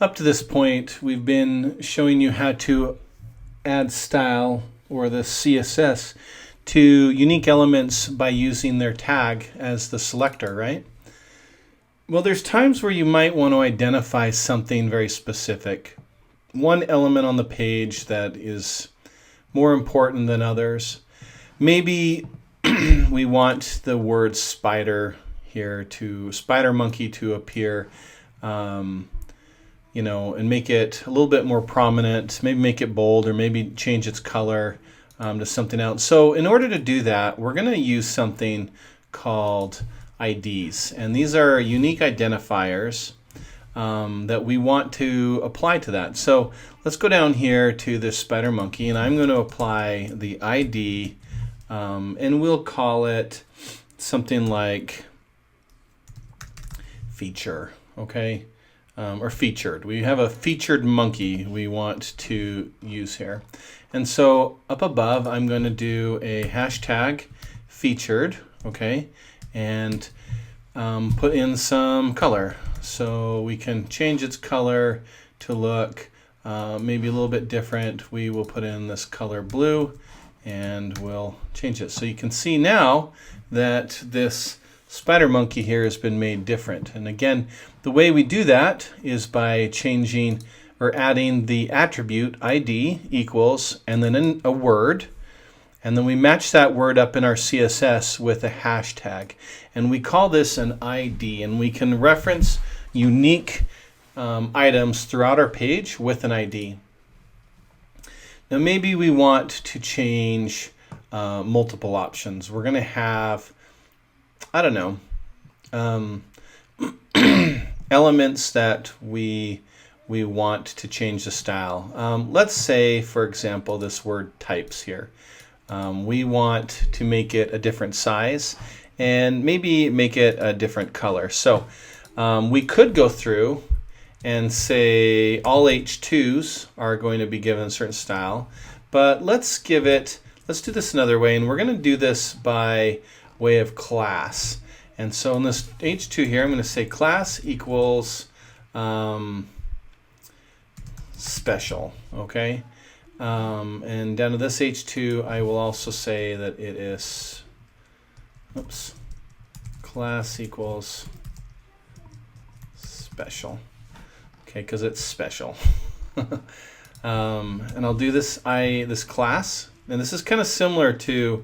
Up to this point, we've been showing you how to add style, or the CSS, to unique elements by using their tag as the selector, right? Well, there's times where you might want to identify something very specific. One element on the page that is more important than others. Maybe we want the word spider here spider monkey to appear, and make it a little bit more prominent, maybe make it bold, or maybe change its color to something else. So in order to do that, we're going to use something called IDs. And these are unique identifiers that we want to apply to that. So let's go down here to this spider monkey, and I'm going to apply the ID, and we'll call it something like feature, okay? Or featured. We have a featured monkey we want to use here. And so up above, I'm going to do a hashtag featured, okay? And put in some color. So we can change its color to look maybe a little bit different. We will put in this color blue, and we'll change it. So you can see now that this spider monkey here has been made different. And again, the way we do that is by changing or adding the attribute ID equals and then in a word, and then we match that word up in our CSS with a hashtag, and we call this an ID, and we can reference unique items throughout our page with an ID. Now maybe we want to change multiple options. We're going to have, I don't know, elements that we want to change the style. Let's say, for example, this word types here. We want to make it a different size and maybe make it a different color. So we could go through and say all H2s are going to be given a certain style, but let's do this another way, and we're going to do this by way of class. And so in this H2 here, I'm going to say class equals special, okay? And down to this H2, I will also say that it is, class equals special, okay, because it's special. And I'll do this class, and this is kind of similar to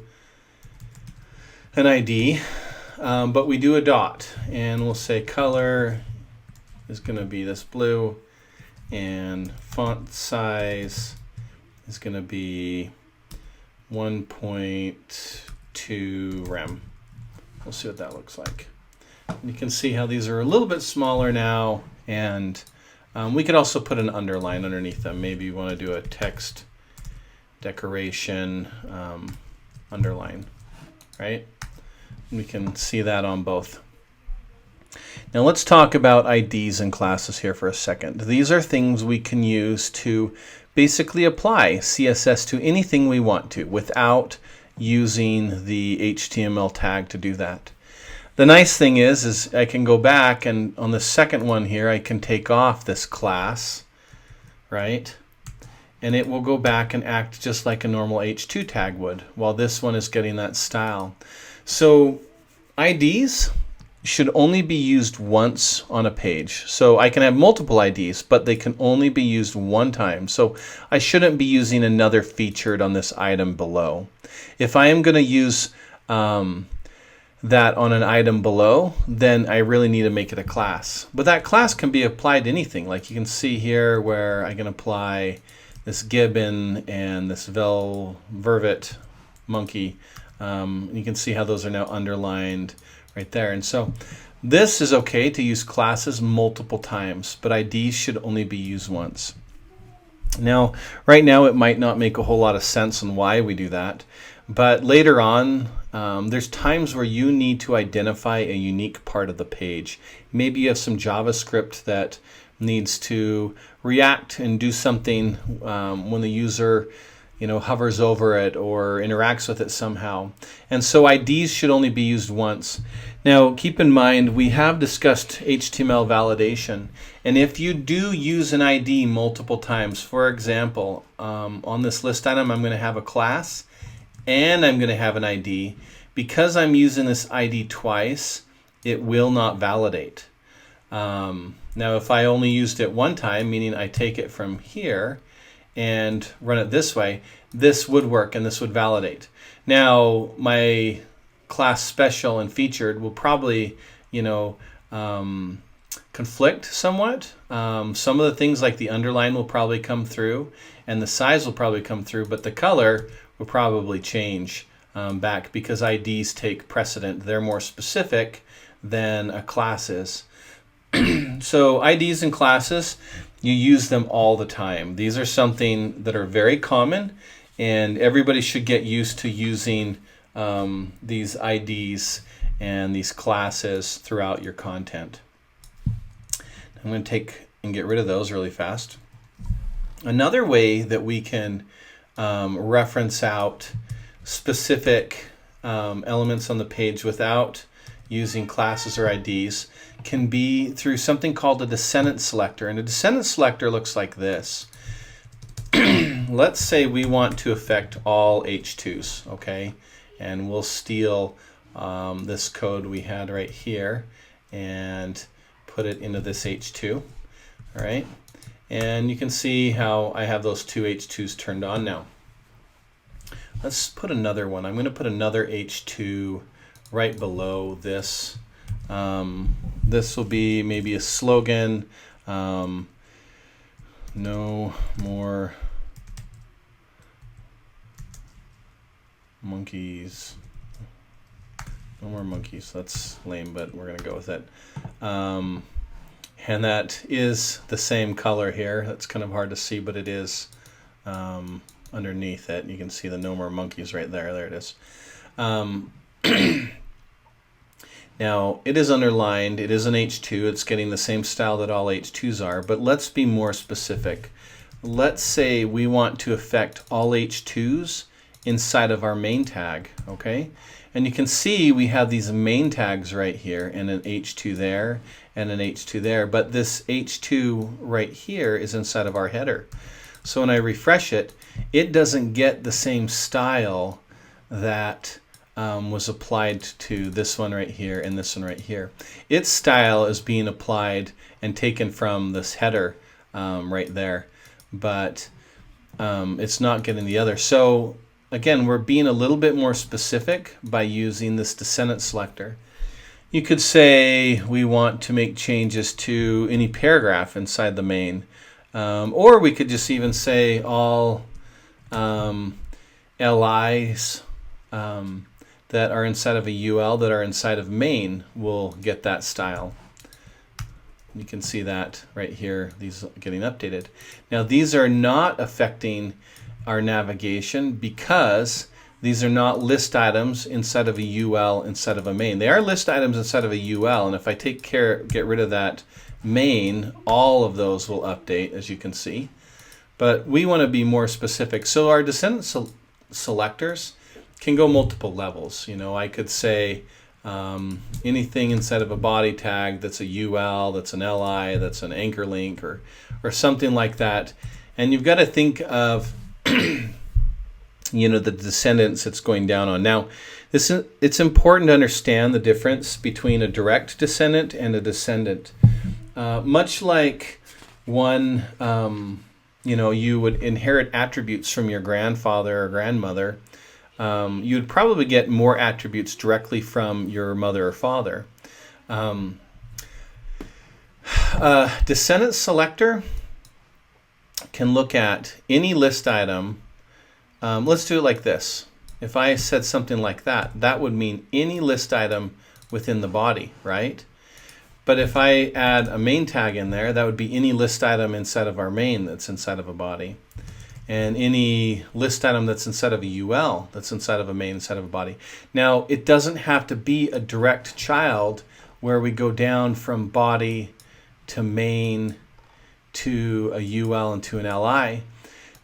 an ID, but we do a dot, and we'll say color is going to be this blue, and font size is going to be 1.2 rem. We'll see what that looks like. And you can see how these are a little bit smaller now, and we could also put an underline underneath them. Maybe you want to do a text decoration underline, right? We can see that on both. Now let's talk about IDs and classes here for a second. These are things we can use to basically apply CSS to anything we want to without using the HTML tag to do that. The nice thing is I can go back, and on the second one here I can take off this class, right? And it will go back and act just like a normal H2 tag would, while this one is getting that style. So IDs should only be used once on a page. So I can have multiple IDs, but they can only be used one time. So I shouldn't be using another featured on this item below. If I am going to use that on an item below, then I really need to make it a class. But that class can be applied to anything. Like you can see here where I can apply this gibbon and this vervet monkey. You can see how those are now underlined right there. And so this is okay to use classes multiple times, but IDs should only be used once. Now, right now it might not make a whole lot of sense on why we do that, but later on there's times where you need to identify a unique part of the page. Maybe you have some JavaScript that needs to react and do something when the user hovers over it or interacts with it somehow. And so IDs should only be used once. Now, keep in mind, we have discussed HTML validation. And if you do use an ID multiple times, for example, on this list item, I'm going to have a class and I'm going to have an ID. Because I'm using this ID twice, it will not validate. Now, if I only used it one time, meaning I take it from here and run it this way, this would work and this would validate. Now, my class special and featured will probably, conflict somewhat. Some of the things like the underline will probably come through and the size will probably come through, but the color will probably change back because IDs take precedent. They're more specific than a class is. So IDs and classes, you use them all the time. These are something that are very common, and everybody should get used to using these IDs and these classes throughout your content. I'm going to take and get rid of those really fast. Another way that we can reference out specific elements on the page without using classes or IDs can be through something called a descendant selector. And a descendant selector looks like this. Let's say we want to affect all H2s, okay? And we'll steal this code we had right here and put it into this H2, all right? And you can see how I have those two H2s turned on now. Let's put another one. I'm going to put another H2 right below this. This will be maybe a slogan. No more monkeys. No more monkeys. That's lame, but we're going to go with it. And that is the same color here. That's kind of hard to see, but it is underneath it. You can see the no more monkeys right there. There it is. Now, it is underlined. It is an H2. It's getting the same style that all H2s are, but let's be more specific. Let's say we want to affect all H2s inside of our main tag, okay? And you can see we have these main tags right here and an H2 there and an H2 there, but this H2 right here is inside of our header. So when I refresh it, it doesn't get the same style that was applied to this one right here and this one right here. Its style is being applied and taken from this header right there, but it's not getting the other. So again, we're being a little bit more specific by using this descendant selector. You could say we want to make changes to any paragraph inside the main, or we could just even say all LIs that are inside of a UL that are inside of main will get that style. You can see that right here, these are getting updated. Now these are not affecting our navigation because these are not list items inside of a UL inside of a main. They are list items inside of a UL, and if I get rid of that main, all of those will update, as you can see. But we want to be more specific. So our descendant selectors can go multiple levels. I could say anything inside of a body tag that's a UL, that's an LI, that's an anchor link, or something like that. And you've got to think of the descendants it's going down on. Now, it's important to understand the difference between a direct descendant and a descendant. Much like one, you would inherit attributes from your grandfather or grandmother, you'd probably get more attributes directly from your mother or father. Descendant selector can look at any list item. Let's do it like this. If I said something like that, that would mean any list item within the body, right? But if I add a main tag in there, that would be any list item inside of our main that's inside of a body. And any list item that's inside of a UL that's inside of a main inside of a body. Now, it doesn't have to be a direct child where we go down from body to main to a UL and to an LI.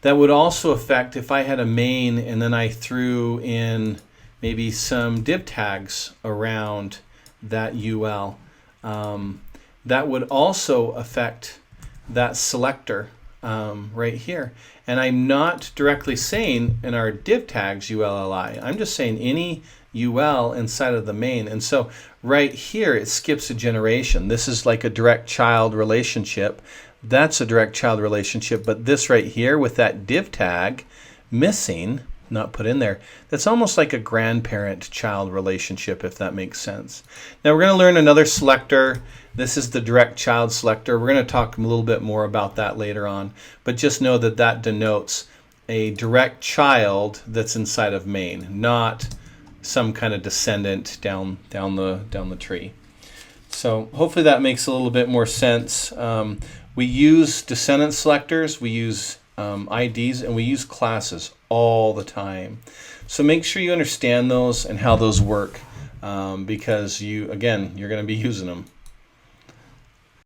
That would also affect if I had a main and then I threw in maybe some div tags around that UL. That would also affect that selector right here. And I'm not directly saying in our div tags ULLI. I'm just saying any UL inside of the main. And so right here it skips a generation. This is like a direct child relationship. That's a direct child relationship. But this right here with that div tag missing, not put in there, that's almost like a grandparent-child relationship, if that makes sense. Now we're going to learn another selector. This is the direct child selector. We're going to talk a little bit more about that later on, but just know that that denotes a direct child that's inside of main, not some kind of descendant down the tree. So hopefully that makes a little bit more sense. We use descendant selectors, we use IDs, and we use classes all the time. So make sure you understand those and how those work, because you're going to be using them.